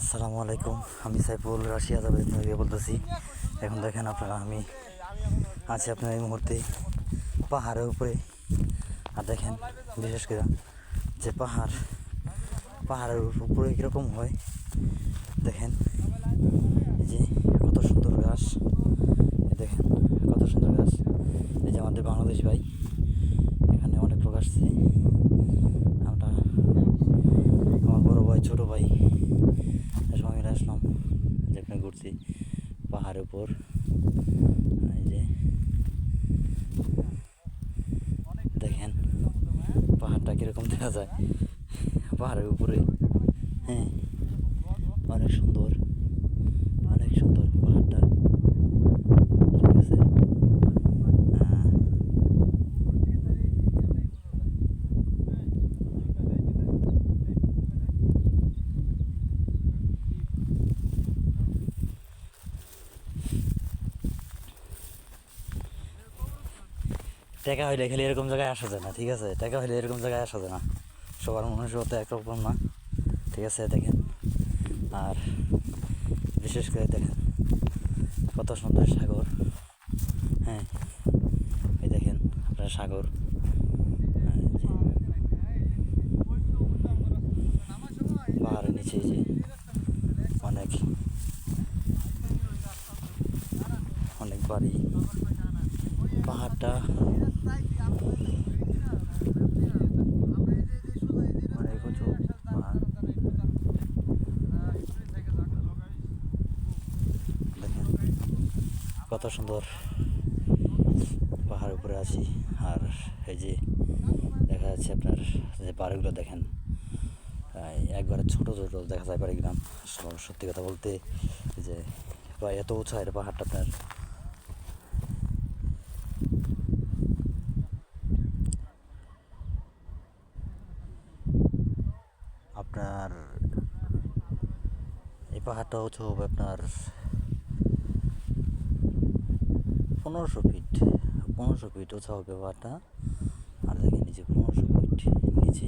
আসসালামু আলাইকুম। আমি সাইফুল রাশিয়া যাবেদ থেকে বলতেছি। এখন দেখেন আপনারা, আমি আছি আপনার এই মুহূর্তে পাহাড়ের উপরে। আর দেখেন বিশেষ করে যে পাহাড়ের উপরে কীরকম হয় দেখেন। এই যে কত সুন্দর ঘাস, দেখেন কত সুন্দর ঘাস। এই যে আমাদের বাংলাদেশি ভাই, এখানে অনেক লোক আসছে। আমরা, আমার বড় ভাই, ছোটো ভাই, সবাই মিলে আসলাম যেখানে ঘুরছি পাহাড়ের উপর। এই যে দেখেন পাহাড়টা কীরকম দেখা যায় পাহাড়ের উপরে। হ্যাঁ, অনেক সুন্দর, অনেক সুন্দর পাহাড়টা। ঠিক আছে। টাকা হইলে খালি এরকম জায়গায় আসা যায় না। ঠিক আছে, টাকা হইলে এরকম জায়গায় আসা যায় না। সবার মনুষ্যত্ব একরকম না। ঠিক আছে, দেখেন। আর বিশেষ করে দেখেন কত সুন্দর সাগর। হ্যাঁ, এই দেখেন আপনার সাগর। পাহাড়ের নিচে যে অনেক অনেক বাড়ি, পাহাড়টা অনেক উঁচু পাহাড়। দেখেন কত সুন্দর পাহাড়ের উপরে আছি। আর এই যে দেখা যাচ্ছে আপনার যে বাড়িগুলো দেখেন, একবারে ছোটো ছোটো দেখা যায় বাড়িগ্রাম। সত্যি কথা বলতে যে প্রায় এত উঁচা এটা পাহাড়টা আপনার। আপনার এই পাহাড়টা উঁচু হবে আপনার 1500 ফিট উঁচা হবে পাহাড়টা। আর দেখেন নিচে 1500 ফিট নিচে